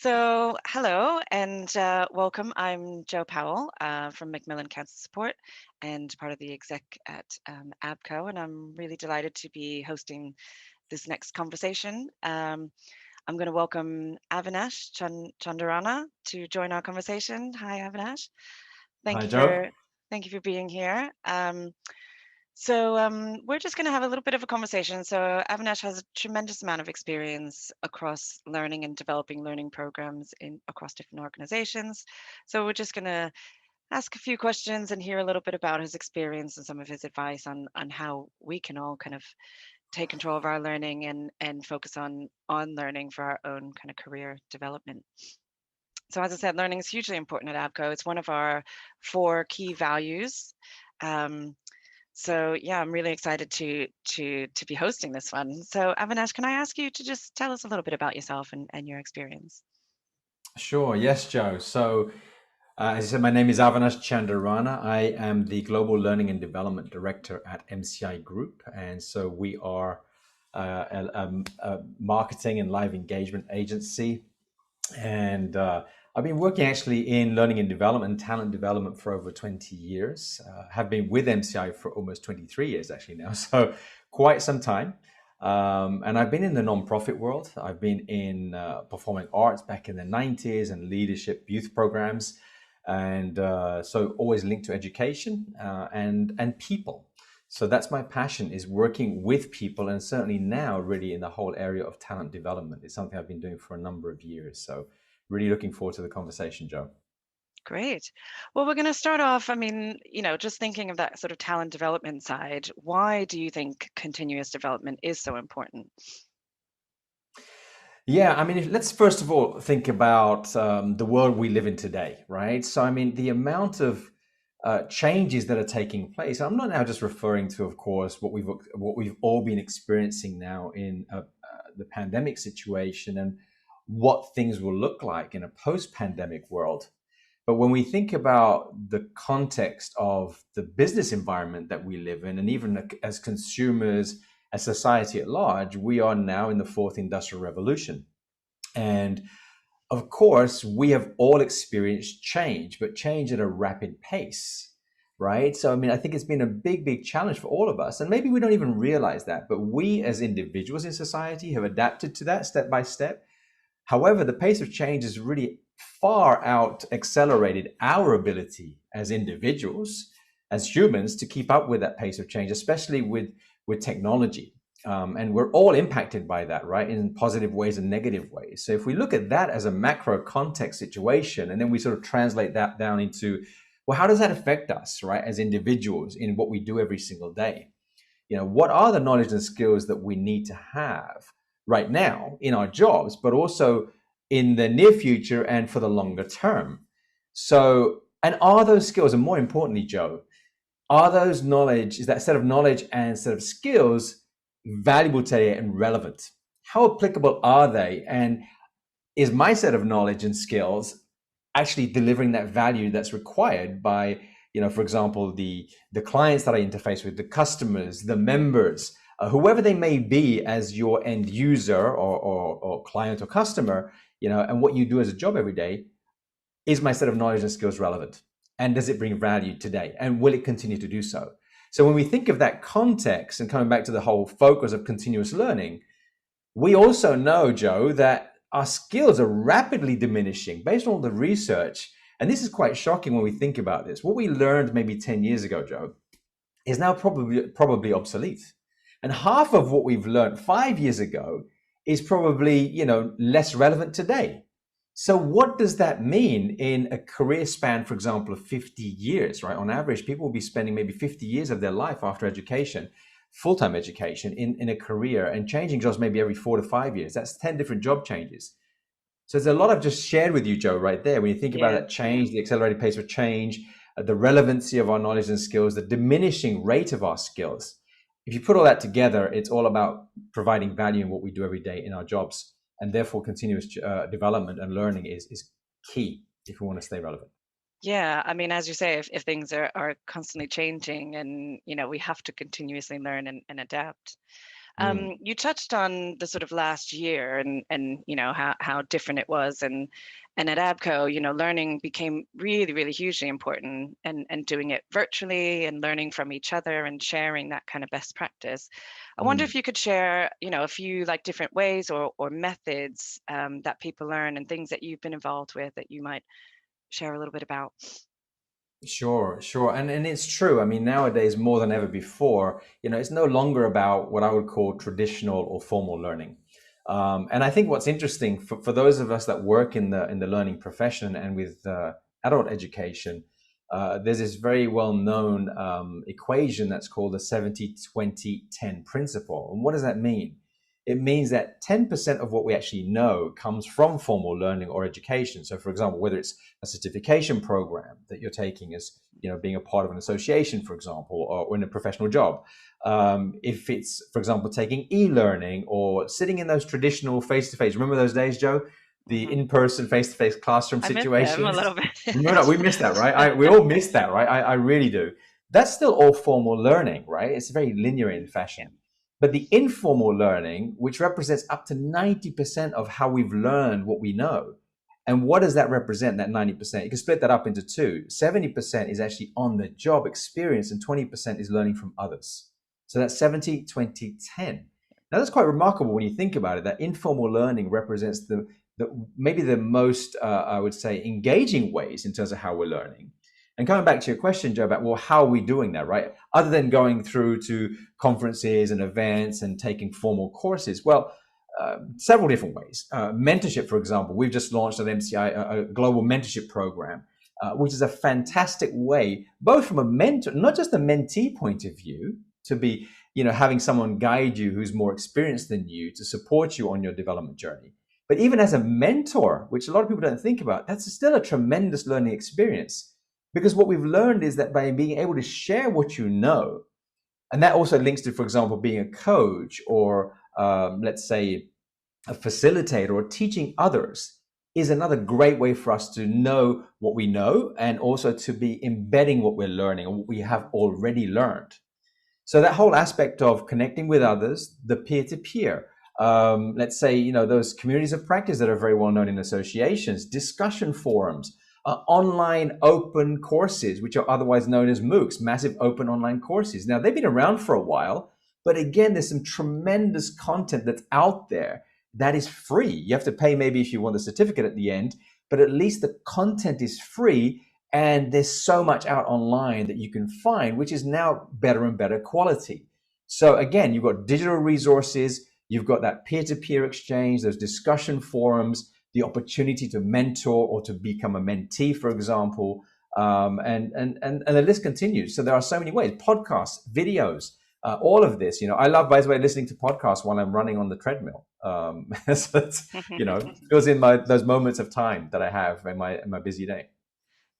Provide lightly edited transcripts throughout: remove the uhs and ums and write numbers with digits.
Hello and welcome. I'm Joe Powell from Macmillan Cancer Support and part of the exec at ABPCO, and I'm really delighted to be hosting this next conversation. I'm going to welcome Avinash Chandarana to join our conversation. Hi, Avinash. Thank Hi, you Joe. for thank you for being here. We're just going to have a little bit of a conversation. So Avinash has a tremendous amount of experience across learning and developing learning programs in across different organizations. So we're just going to ask a few questions and hear a little bit about his experience and some of his advice on how we can all kind of take control of our learning and focus on learning for our own kind of career development. So as I said, learning is hugely important at ABCO. It's one of our four key values. Um, yeah, I'm really excited to be hosting this one. So Avinash, can I ask you to just tell us a little bit about yourself and your experience? Sure. Yes, Joe. As I said, my name is Avinash Chandarana. I am the Global Learning and Development Director at MCI Group. And so we are a marketing and live engagement agency. And I've been working actually in learning and development and talent development for over 20 years. Have been with MCI for almost 23 years actually now, so quite some time. And I've been in the nonprofit world. I've been in performing arts back in the 90s and leadership youth programs. And so always linked to education and people. So that's my passion is working with people, and certainly now really in the whole area of talent development. It's something I've been doing for a number of years. So really looking forward to the conversation, Joe. Great. Well, we're going to start off. I mean, just thinking of that sort of talent development side, why do you think continuous development is so important? Yeah, I mean, let's first of all think about the world we live in today, right? So, I mean, the amount of changes that are taking place. I'm not now just referring to, of course, what we've all been experiencing now in the pandemic situation and what things will look like in a post-pandemic world. But when we think about the context of the business environment that we live in, and even as consumers, as society at large, we are now in the fourth industrial revolution. And of course, we have all experienced change, but change at a rapid pace, right? So, I mean, I think it's been a big, big challenge for all of us. And maybe we don't even realize that, but we as individuals in society have adapted to that step by step. However, the pace of change has really far out accelerated our ability as individuals, as humans, to keep up with that pace of change, especially with technology. And we're all impacted by that, right, in positive ways and negative ways. So if we look at that as a macro context situation, and then we sort of translate that down into, well, how does that affect us, right, as individuals in what we do every single day? What are the knowledge and skills that we need to have right now in our jobs, but also in the near future and for the longer term? So, and are those skills, and more importantly, Joe, are those knowledge, is that set of knowledge and set of skills valuable today and relevant? How applicable are they? And is my set of knowledge and skills actually delivering that value that's required by, for example, the clients that I interface with, the customers, the members, whoever they may be as your end user or client or customer, and what you do as a job every day. Is my set of knowledge and skills relevant? And does it bring value today? And will it continue to do so? So when we think of that context and coming back to the whole focus of continuous learning, we also know, Joe, that our skills are rapidly diminishing based on all the research. And this is quite shocking when we think about this. What we learned maybe 10 years ago, Joe, is now probably obsolete. And half of what we've learned 5 years ago is probably, less relevant today. So what does that mean in a career span, for example, of 50 years, right? On average, people will be spending maybe 50 years of their life after education, full-time education in a career, and changing jobs maybe every 4 to 5 years. That's 10 different job changes. So there's a lot I've just shared with you, Joe, right there. When you think about Yeah. that change, the accelerated pace of change, the relevancy of our knowledge and skills, the diminishing rate of our skills. If you put all that together, it's all about providing value in what we do every day in our jobs. And therefore, continuous development and learning is key if we want to stay relevant. Yeah, I mean, as you say, if things are constantly changing and, we have to continuously learn and adapt. Mm. You touched on the sort of last year and how different it was and at ABCO, learning became really, really hugely important and doing it virtually and learning from each other and sharing that kind of best practice. I wonder if Mm. you could share, a few like different ways or methods that people learn and things that you've been involved with that you might share a little bit about. Sure, sure. And it's true. I mean, nowadays more than ever before, it's no longer about what I would call traditional or formal learning. And I think what's interesting for those of us that work in the learning profession and with adult education, there's this very well known equation that's called the 70-20-10 principle. And what does that mean? It means that 10% of what we actually know comes from formal learning or education. So, for example, whether it's a certification program that you're taking as being a part of an association, for example, or in a professional job. If it's, for example, taking e-learning or sitting in those traditional face-to-face. Remember those days, Joe? The Hmm. in-person face-to-face classroom I miss them a situations. little Remember that? bit. We missed that, right? We all missed that, right? I really do. That's still all formal learning, right? It's very linear in Yeah. fashion. But the informal learning, which represents up to 90% of how we've learned what we know, and what does that represent, that 90%? You can split that up into two. 70% is actually on the job experience, and 20% is learning from others. So that's 70, 20, 10. Now, that's quite remarkable when you think about it, that informal learning represents maybe the most, I would say, engaging ways in terms of how we're learning. And coming back to your question, Joe, about, well, how are we doing that, right? Other than going through to conferences and events and taking formal courses, well, several different ways. Mentorship, for example, we've just launched at MCI a global mentorship program, which is a fantastic way, both from a mentor, not just a mentee point of view, to be, having someone guide you who's more experienced than you to support you on your development journey. But even as a mentor, which a lot of people don't think about, that's still a tremendous learning experience. Because what we've learned is that by being able to share what you know, and that also links to, for example, being a coach or let's say a facilitator or teaching others is another great way for us to know what we know and also to be embedding what we're learning or what we have already learned. So that whole aspect of connecting with others, the peer-to-peer, let's say, those communities of practice that are very well known in associations, discussion forums, online open courses, which are otherwise known as MOOCs, massive open online courses. Now, they've been around for a while, but again, there's some tremendous content that's out there that is free. You have to pay maybe if you want the certificate at the end, but at least the content is free. And there's so much out online that you can find, which is now better and better quality. So again, you've got digital resources, you've got that peer-to-peer exchange, those discussion forums, the opportunity to mentor or to become a mentee, for example, and the list continues. So there are so many ways: podcasts, videos, all of this. I love, by the way, listening to podcasts while I'm running on the treadmill. So it's, fills in those moments of time that I have in my busy day.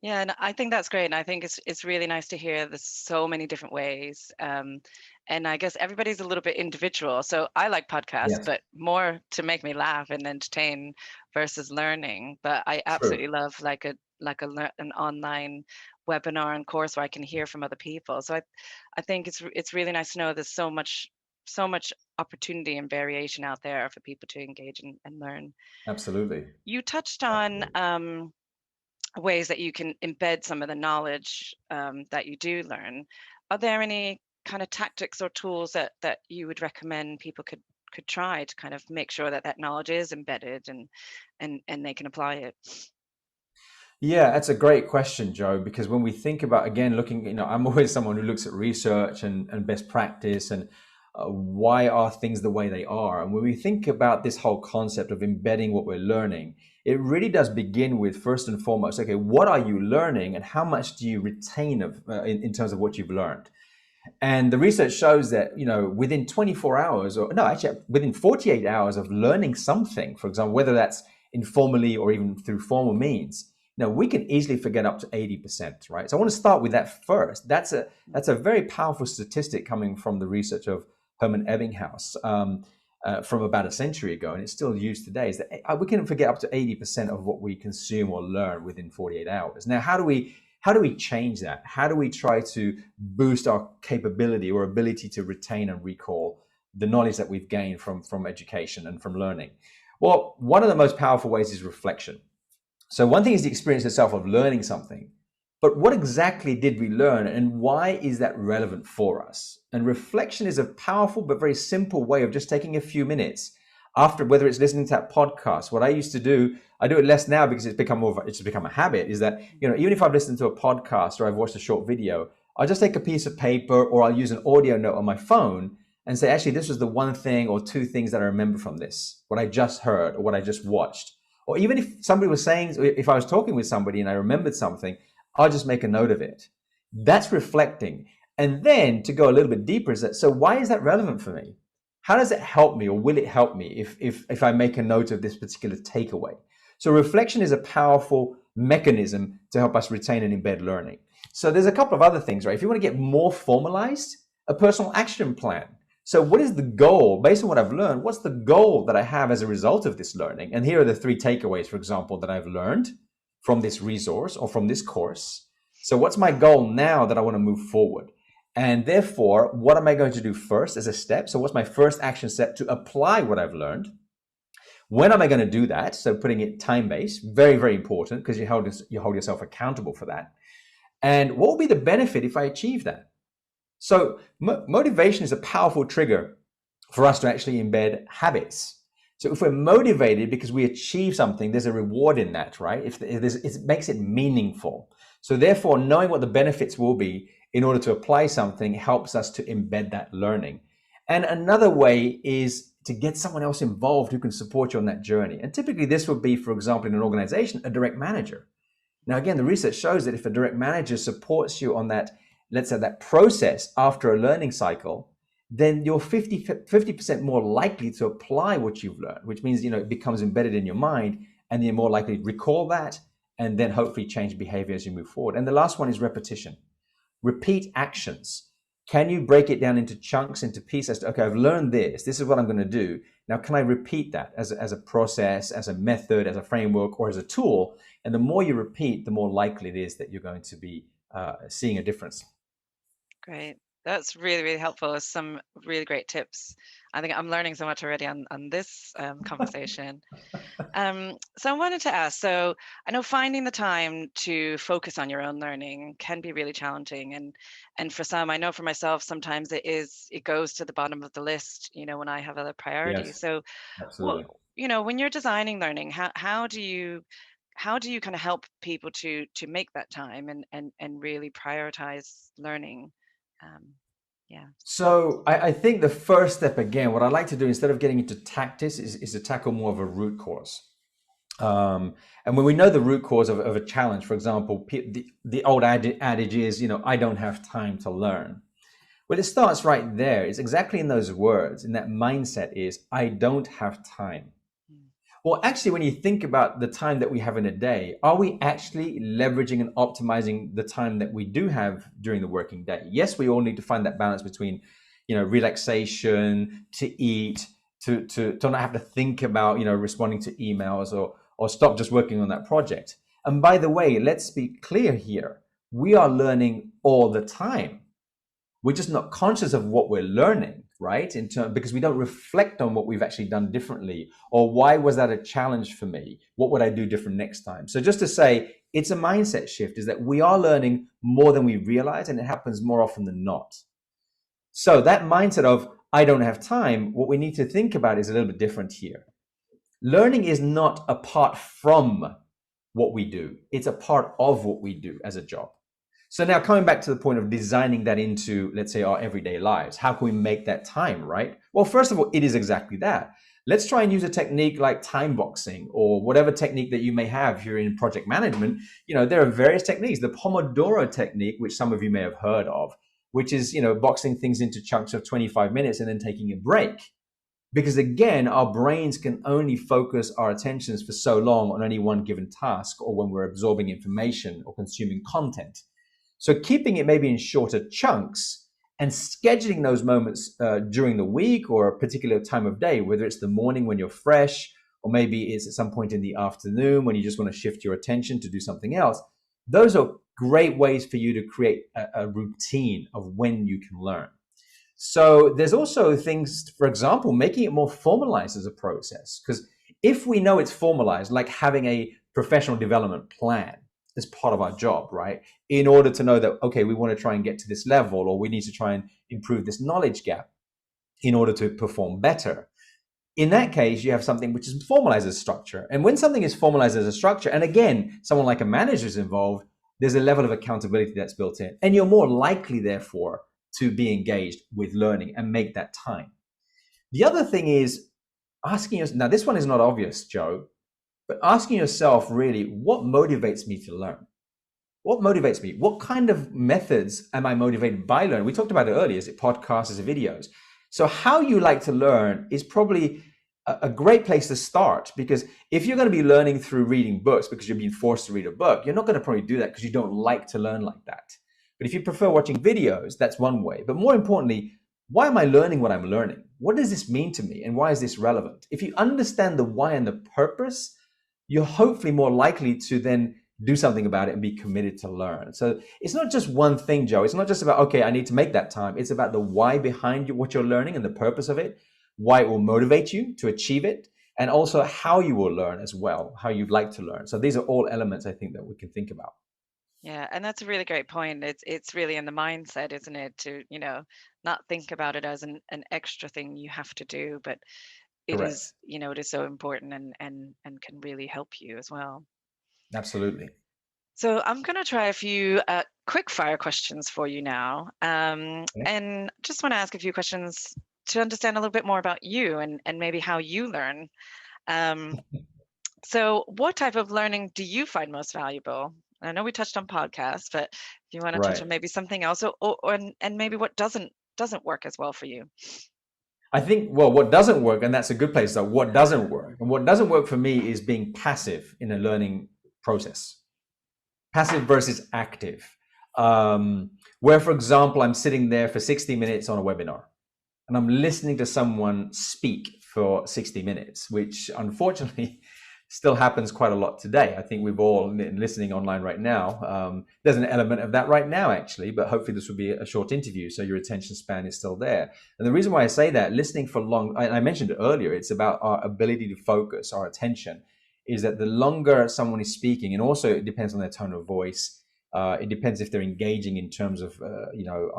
Yeah, and I think that's great. And I think it's really nice to hear there's so many different ways. And I guess everybody's a little bit individual. So I like podcasts, Yes, but more to make me laugh and entertain versus learning. But I absolutely true. love an online webinar and course where I can hear from other people. So I think it's really nice to know there's so much opportunity and variation out there for people to engage and learn. Absolutely. You touched on Absolutely. ways that you can embed some of the knowledge that you do learn. Are there any kind of tactics or tools that you would recommend people could try to kind of make sure that that knowledge is embedded and they can apply it? Yeah, that's a great question, Joe, because when we think about, again, looking, I'm always someone who looks at research and best practice and why are things the way they are. And when we think about this whole concept of embedding what we're learning, it really does begin with, first and foremost, okay, what are you learning and how much do you retain in terms of what you've learned? And the research shows that, within 24 hours, or no, actually within 48 hours of learning something, for example, whether that's informally or even through formal means, we can easily forget up to 80%, right? So I want to start with that first. That's a very powerful statistic coming from the research of Herman Ebbinghaus from about a century ago, and it's still used today, is that we can forget up to 80% of what we consume or learn within 48 hours. Now, how do we change that? How do we try to boost our capability or ability to retain and recall the knowledge that we've gained from education and from learning? Well, one of the most powerful ways is reflection. So one thing is the experience itself of learning something, but what exactly did we learn and why is that relevant for us? And reflection is a powerful but very simple way of just taking a few minutes after, whether it's listening to that podcast. What I used to do, I do it less now because it's become a habit, is that, even if I've listened to a podcast or I've watched a short video, I'll just take a piece of paper or I'll use an audio note on my phone and say, actually, this was the one thing or two things that I remember from this, what I just heard or what I just watched. Or even if somebody was saying, if I was talking with somebody and I remembered something, I'll just make a note of it. That's reflecting. And then to go a little bit deeper is that, so why is that relevant for me? How does it help me, or will it help me if I make a note of this particular takeaway? So reflection is a powerful mechanism to help us retain and embed learning. So there's a couple of other things, right? If you want to get more formalized, a personal action plan. So what is the goal? Based on what I've learned, what's the goal that I have as a result of this learning? And here are the 3 takeaways, for example, that I've learned from this resource or from this course. So what's my goal now that I want to move forward? And therefore, what am I going to do first as a step? So what's my first action step to apply what I've learned? When am I going to do that? So putting it time-based, very, very important, because you hold yourself accountable for that. And what will be the benefit if I achieve that? So motivation is a powerful trigger for us to actually embed habits. So if we're motivated because we achieve something, there's a reward in that, right? It makes it meaningful. So therefore, knowing what the benefits will be in order to apply something helps us to embed that learning. And another way is to get someone else involved who can support you on that journey. And typically this would be, for example, in an organization, a direct manager. Now, again, the research shows that if a direct manager supports you on that, let's say that process after a learning cycle, then you're 50% more likely to apply what you've learned, which means, it becomes embedded in your mind and you're more likely to recall that and then hopefully change behavior as you move forward. And the last one is repetition. Repeat actions. Can you break it down into chunks, into pieces? Okay, I've learned this. This is what I'm going to do. Now, can I repeat that as a process, as a method, as a framework, or as a tool? And the more you repeat, the more likely it is that you're going to be seeing a difference. Great. That's really, really helpful. Some really great tips. I think I'm learning so much already on this conversation. So I wanted to ask, so I know finding the time to focus on your own learning can be really challenging. And for some, I know for myself, sometimes it goes to the bottom of the list, when I have other priorities. Yes, So absolutely. when you're designing learning, how do you kind of help people to make that time and really prioritize learning? Yeah. So I think the first step, again, what I like to do instead of getting into tactics is to tackle more of a root cause. And when we know the root cause of a challenge, for example, the old adage is, I don't have time to learn. Well, it starts right there. It's exactly in those words, in that mindset is, I don't have time. Well, actually, when you think about the time that we have in a day, are we actually leveraging and optimizing the time that we do have during the working day? Yes, we all need to find that balance between, relaxation, to eat, to not have to think about, responding to emails or stop just working on that project. And by the way, let's be clear here. We are learning all the time. We're just not conscious of what we're learning, right? Because we don't reflect on what we've actually done differently, or why was that a challenge for me? What would I do different next time? So just to say, it's a mindset shift, is that we are learning more than we realize, and it happens more often than not. So that mindset of, I don't have time, what we need to think about is a little bit different here. Learning is not apart from what we do. It's a part of what we do as a job. So now coming back to the point of designing that into, let's say, our everyday lives, how can we make that time, right? Well, first of all, it is exactly that. Let's try and use a technique like time boxing or whatever technique that you may have if you're in project management. There are various techniques. The Pomodoro technique, which some of you may have heard of, which is, boxing things into chunks of 25 minutes and then taking a break. Because again, our brains can only focus our attentions for so long on any one given task or when we're absorbing information or consuming content. So keeping it maybe in shorter chunks and scheduling those moments during the week or a particular time of day, whether it's the morning when you're fresh, or maybe it's at some point in the afternoon when you just want to shift your attention to do something else. Those are great ways for you to create a routine of when you can learn. So there's also things, for example, making it more formalized as a process. Because if we know it's formalized, like having a professional development plan as part of our job, right? In order to know that, okay, we want to try and get to this level, or we need to try and improve this knowledge gap in order to perform better. In that case, you have something which is formalized as structure. And when something is formalized as a structure, and again, someone like a manager is involved, there's a level of accountability that's built in. And you're more likely, therefore, to be engaged with learning and make that time. The other thing is asking yourself, now this one is not obvious, Joe, but asking yourself really, what motivates me to learn? What motivates me? What kind of methods am I motivated by learning? We talked about it earlier. Is it podcasts? Is it videos? So how you like to learn is probably a great place to start, because if you're going to be learning through reading books because you're being forced to read a book, you're not going to probably do that because you don't like to learn like that. But if you prefer watching videos, that's one way. But more importantly, why am I learning what I'm learning? What does this mean to me? And why is this relevant? If you understand the why and the purpose, you're hopefully more likely to then do something about it and be committed to learn. So it's not just one thing, Joe. It's not just about, okay, I need to make that time. It's about the why behind what you're learning and the purpose of it, why it will motivate you to achieve it, and also how you will learn as well, how you'd like to learn. So these are all elements I think that we can think about. Yeah, and that's a really great point. It's really in the mindset, isn't it, to, not think about it as an extra thing you have to do, but it Correct. is, it is so important and can really help you as well. Absolutely. So I'm going to try a few quick fire questions for you now, Okay. and just want to ask a few questions to understand a little bit more about you and maybe how you learn. Um, so, what type of learning do you find most valuable? I know we touched on podcasts, but if you want to touch Right. on maybe something else, and maybe what doesn't work as well for you. I think, well, what doesn't work, and that's a good place though, what doesn't work. And what doesn't work for me is being passive in a learning process. Passive versus active. Where, for example, I'm sitting there for 60 minutes on a webinar and I'm listening to someone speak for 60 minutes, which unfortunately still happens quite a lot today. I think we've all listening online right now. There's an element of that right now, actually, but hopefully this will be a short interview, so your attention span is still there. And the reason why I say that, listening for long, I mentioned it earlier, it's about our ability to focus, our attention, is that the longer someone is speaking, and also it depends on their tone of voice. It depends if they're engaging in terms of,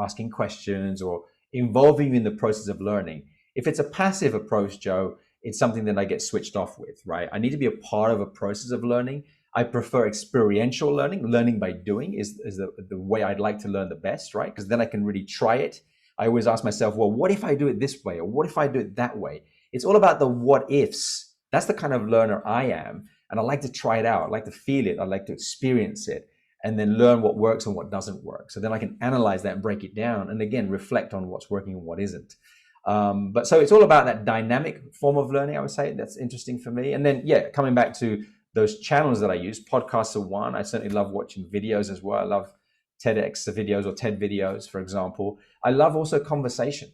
asking questions or involving you in the process of learning. If it's a passive approach, Joe, it's something that I get switched off with, right? I need to be a part of a process of learning. I prefer experiential learning. Learning by doing is the way I'd like to learn the best, right? Because then I can really try it. I always ask myself, well, what if I do it this way? Or what if I do it that way? It's all about the what ifs. That's the kind of learner I am. And I like to try it out. I like to feel it. I like to experience it and then learn what works and what doesn't work. So then I can analyze that and break it down. And again, reflect on what's working and what isn't. But so it's all about that dynamic form of learning, I would say. That's interesting for me. And then, yeah, coming back to those channels that I use, podcasts are one. I certainly love watching videos as well. I love TEDx videos or TED videos, for example. I love also conversation.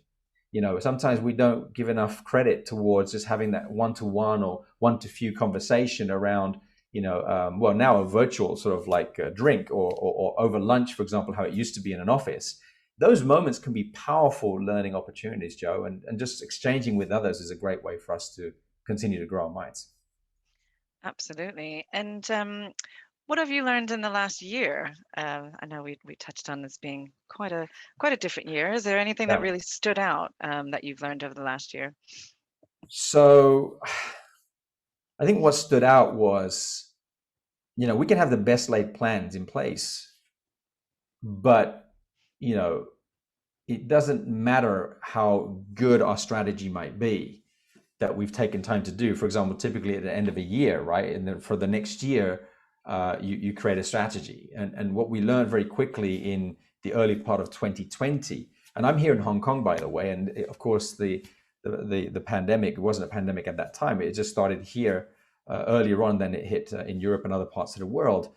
Sometimes we don't give enough credit towards just having that one-to-one or one-to-few conversation around, now a virtual sort of like a drink or over lunch, for example, how it used to be in an office. Those moments can be powerful learning opportunities, Joe, and just exchanging with others is a great way for us to continue to grow our minds. Absolutely. And what have you learned in the last year? I know we touched on this being quite a different year. Is there anything that Yeah. really stood out that you've learned over the last year? So I think what stood out was, we can have the best laid plans in place, but, it doesn't matter how good our strategy might be that we've taken time to do. For example, typically at the end of a year, right? And then for the next year, you create a strategy. And what we learned very quickly in the early part of 2020, and I'm here in Hong Kong, by the way, and of course the pandemic, it wasn't a pandemic at that time. It just started here earlier on than it hit in Europe and other parts of the world.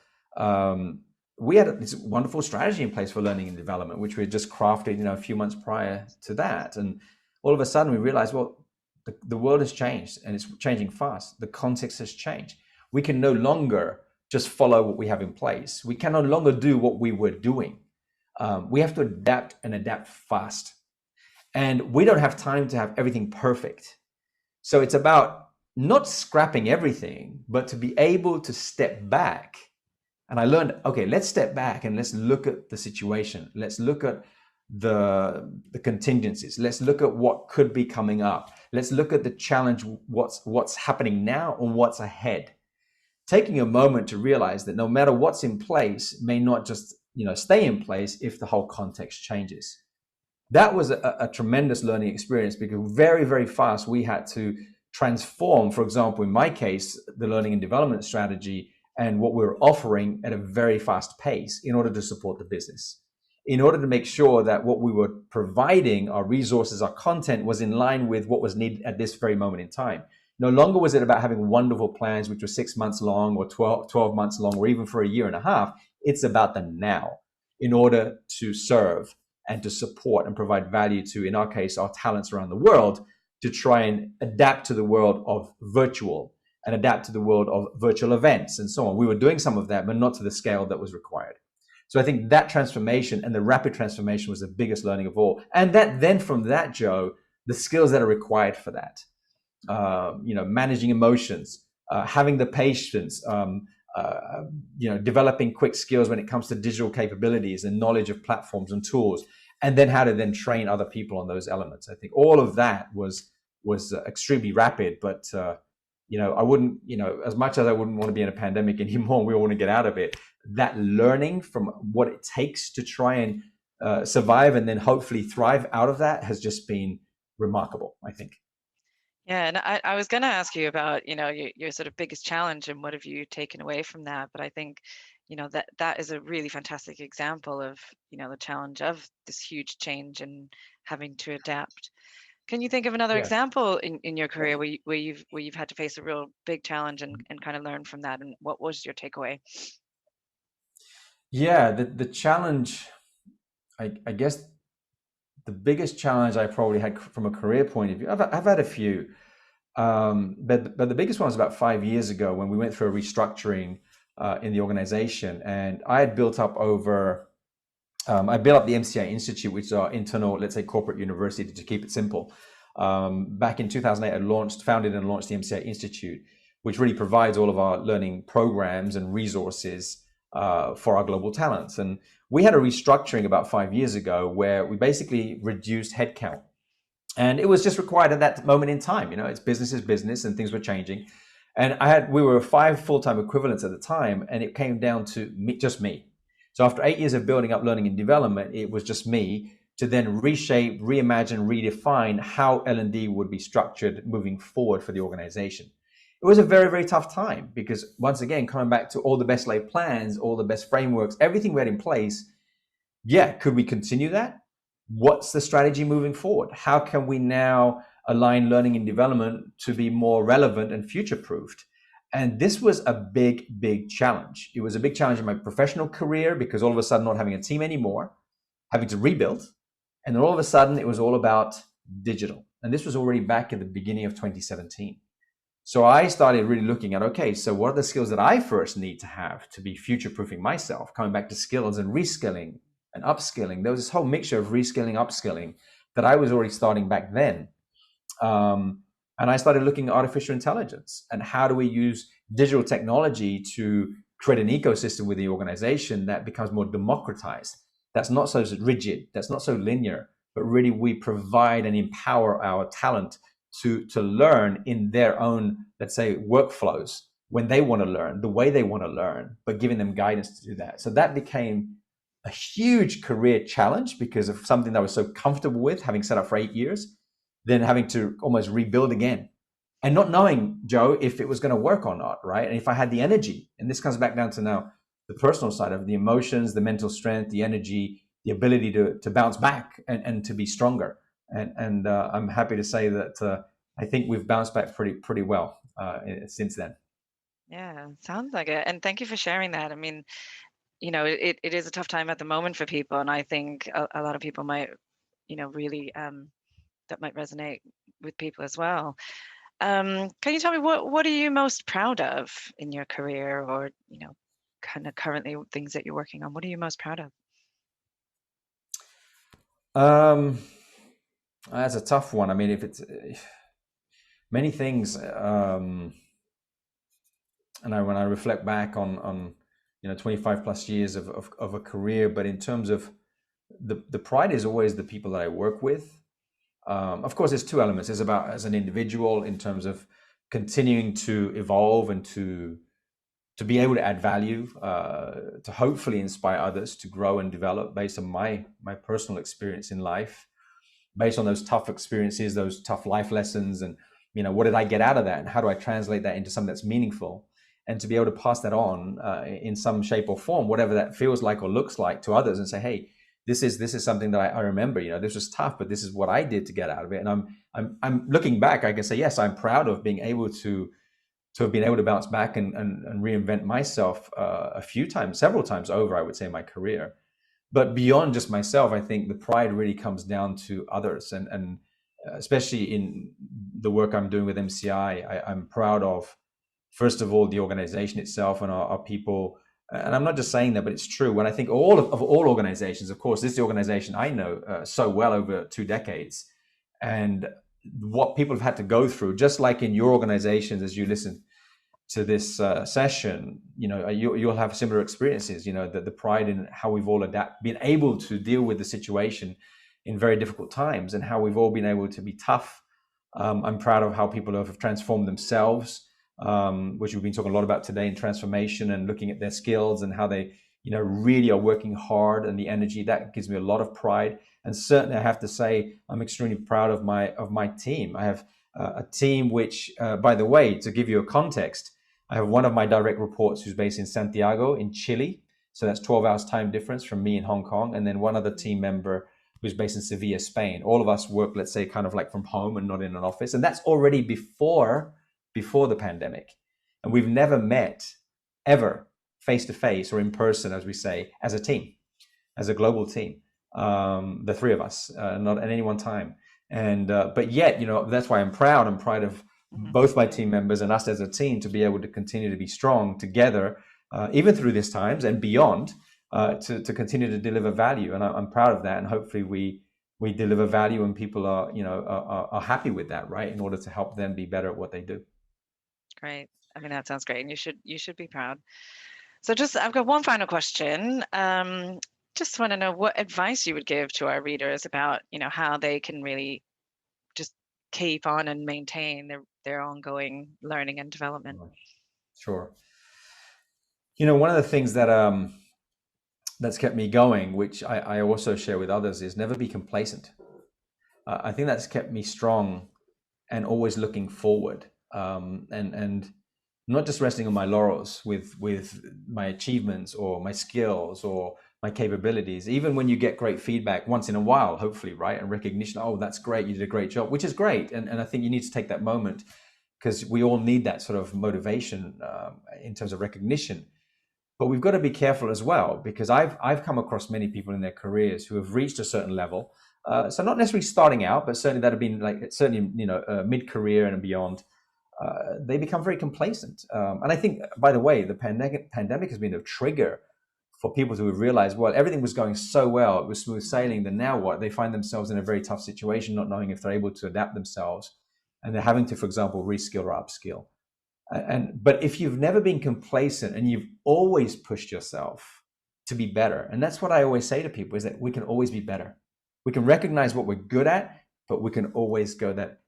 We had this wonderful strategy in place for learning and development, which we had just crafted, a few months prior to that. And all of a sudden we realized, well, the world has changed and it's changing fast. The context has changed. We can no longer just follow what we have in place. We can no longer do what we were doing. We have to adapt and adapt fast. And we don't have time to have everything perfect. So it's about not scrapping everything, but to be able to step back. And I learned, okay, let's step back and let's look at the situation. Let's look at the contingencies. Let's look at what could be coming up. Let's look at the challenge, what's happening now and what's ahead. Taking a moment to realize that no matter what's in place may not just stay in place if the whole context changes. That was a tremendous learning experience, because very, very fast we had to transform, for example, in my case, the learning and development strategy and what we were offering at a very fast pace in order to support the business, in order to make sure that what we were providing, our resources, our content, was in line with what was needed at this very moment in time. No longer was it about having wonderful plans which were 6 months long or 12 months long or even for a year and a half. It's about the now, in order to serve and to support and provide value to, in our case, our talents around the world, to try and adapt to the world of virtual and adapt to the world of virtual events and so on. We were doing some of that, but not to the scale that was required. So I think that transformation and the rapid transformation was the biggest learning of all. And that then from that, Joe, the skills that are required for that, managing emotions, having the patience, developing quick skills when it comes to digital capabilities and knowledge of platforms and tools, and then how to then train other people on those elements. I think all of that was extremely rapid, but I wouldn't, as much as I wouldn't want to be in a pandemic anymore, we all want to get out of it. That learning from what it takes to try and survive and then hopefully thrive out of that has just been remarkable, I think. Yeah, and I was going to ask you about, your sort of biggest challenge and what have you taken away from that. But I think, that is a really fantastic example of, the challenge of this huge change and having to adapt. Can you think of another Yeah. example in your career where you've had to face a real big challenge and kind of learn from that? And what was your takeaway? Yeah, the challenge, I guess the biggest challenge I probably had from a career point of view, I've had a few, but the biggest one was about 5 years ago when we went through a restructuring in the organization, and I had built up I built up the MCI Institute, which is our internal, let's say, corporate university, to keep it simple. Back in 2008, I founded and launched the MCI Institute, which really provides all of our learning programs and resources for our global talents. And we had a restructuring about 5 years ago where we basically reduced headcount. And it was just required at that moment in time. It's business is business, and things were changing. And we were 5 full-time equivalents at the time, and it came down to just me. So after 8 years of building up learning and development, it was just me to then reshape, reimagine, redefine how L&D would be structured moving forward for the organization. It was a very, very tough time, because once again, coming back to all the best laid plans, all the best frameworks, everything we had in place, could we continue that? What's the strategy moving forward? How can we now align learning and development to be more relevant and future-proofed? And this was a big, big challenge. It was a big challenge in my professional career, because all of a sudden not having a team anymore, having to rebuild. And then all of a sudden it was all about digital. And this was already back at the beginning of 2017. So I started really looking at, okay, so what are the skills that I first need to have to be future-proofing myself, coming back to skills and reskilling and upskilling. There was this whole mixture of reskilling, upskilling that I was already starting back then. And I started looking at artificial intelligence and how do we use digital technology to create an ecosystem with the organization that becomes more democratized, that's not so rigid, that's not so linear, but really we provide and empower our talent to learn in their own, let's say, workflows when they want to learn, the way they want to learn, but giving them guidance to do that. So that became a huge career challenge because of something that I was so comfortable with, having set up for 8 years, then having to almost rebuild again and not knowing, Joe, if it was going to work or not, right? And if I had the energy. And this comes back down to now the personal side of the emotions, the mental strength, the energy, the ability to bounce back and to be stronger. And I'm happy to say that I think we've bounced back pretty well since then. Yeah, sounds like it. And thank you for sharing that. I mean, it is a tough time at the moment for people, and I think a lot of people might, really that might resonate with people as well. Can you tell me what are you most proud of in your career, or kind of currently things that you're working on? What are you most proud of? Um, That's a tough one. I mean, if it's many things, and when I reflect back on 25 plus years of a career, but in terms of the pride is always the people that I work with. Of course, there's two elements. It's about as an individual in terms of continuing to evolve and to be able to add value, to hopefully inspire others to grow and develop based on my personal experience in life, based on those tough experiences, those tough life lessons, and what did I get out of that, and how do I translate that into something that's meaningful, and to be able to pass that on in some shape or form, whatever that feels like or looks like to others, and say, hey, this is something that I remember. This was tough, but this is what I did to get out of it. And I'm looking back, I can say, yes, I'm proud of being able to have been able to bounce back and reinvent myself a few times, several times over, I would say, in my career. But beyond just myself, I think the pride really comes down to others, and especially in the work I'm doing with MCI, I'm proud of, first of all, the organization itself and our people. And I'm not just saying that, but it's true. When I think of all organizations, of course, this is the organization I know so well over 2 decades, and what people have had to go through, just like in your organizations, as you listen to this session, you'll have similar experiences. The pride in how we've all been able to deal with the situation in very difficult times, and how we've all been able to be tough. I'm proud of how people have transformed themselves, which we've been talking a lot about today in transformation, and looking at their skills and how they, really are working hard, and the energy that gives me a lot of pride. And certainly, I have to say, I'm extremely proud of my team. I have a team which, by the way, to give you a context, I have one of my direct reports who's based in Santiago in Chile. So that's 12 hours time difference from me in Hong Kong. And then one other team member who's based in Sevilla, Spain. All of us work, let's say, kind of like from home and not in an office. And that's already before the pandemic. And we've never met ever face to face or in person, as we say, as a team, as a global team, the three of us, not at any one time. And but yet, that's why I'm proud. I'm proud of Mhm. both my team members and us as a team to be able to continue to be strong together, even through these times and beyond, to continue to deliver value. And I'm proud of that. And hopefully we deliver value, and people are are happy with that, right? In order to help them be better at what they do. Great. I mean, that sounds great, and you should be proud. So just I've got one final question. Just want to know what advice you would give to our readers about, how they can really just keep on and maintain their ongoing learning and development. Sure. One of the things that that's kept me going, which I also share with others, is never be complacent. I think that's kept me strong and always looking forward, and not just resting on my laurels with my achievements or my skills or my capabilities. Even when you get great feedback once in a while, hopefully, right, and recognition, oh, that's great, you did a great job, which is great, and I think you need to take that moment, because we all need that sort of motivation in terms of recognition. But we've got to be careful as well, because I've come across many people in their careers who have reached a certain level. So not necessarily starting out, but certainly that have been like certainly mid-career and beyond. They become very complacent, and I think, by the way, the pandemic has been a trigger for people to realize, well, everything was going so well, it was smooth sailing. Then now what? They find themselves in a very tough situation, not knowing if they're able to adapt themselves, and they're having to, for example, reskill or upskill. But if you've never been complacent and you've always pushed yourself to be better, and that's what I always say to people, is that we can always be better. We can recognize what we're good at, but we can always go that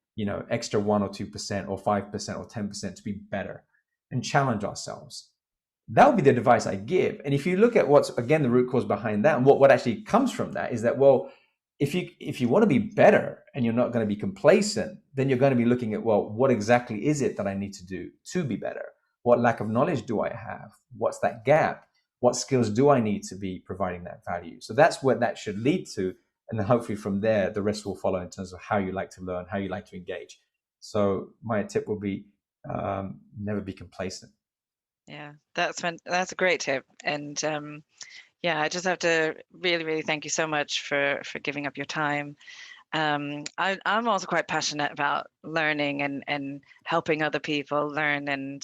extra 1 or 2% or 5% or 10% to be better, and challenge ourselves. That would be the advice I give. And if you look at what's, again, the root cause behind that, and what actually comes from that, is that, well, if you want to be better and you're not going to be complacent, then you're going to be looking at, well, what exactly is it that I need to do to be better? What lack of knowledge do I have? What's that gap? What skills do I need to be providing that value? So that's what that should lead to. And then hopefully from there, the rest will follow in terms of how you like to learn, how you like to engage. So my tip will be, never be complacent. Yeah, that's a great tip. And yeah, I just have to really, really thank you so much for giving up your time. I'm also quite passionate about learning and helping other people learn, and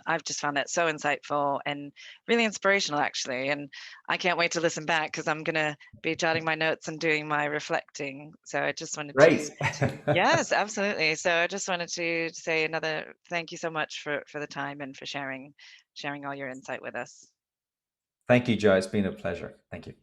I've just found that so insightful and really inspirational, actually. And I can't wait to listen back because I'm going to be jotting my notes and doing my reflecting. So I just wanted to, Great. yes, absolutely. So I just wanted to say another thank you so much for the time and for sharing all your insight with us. Thank you, Joe. It's been a pleasure. Thank you.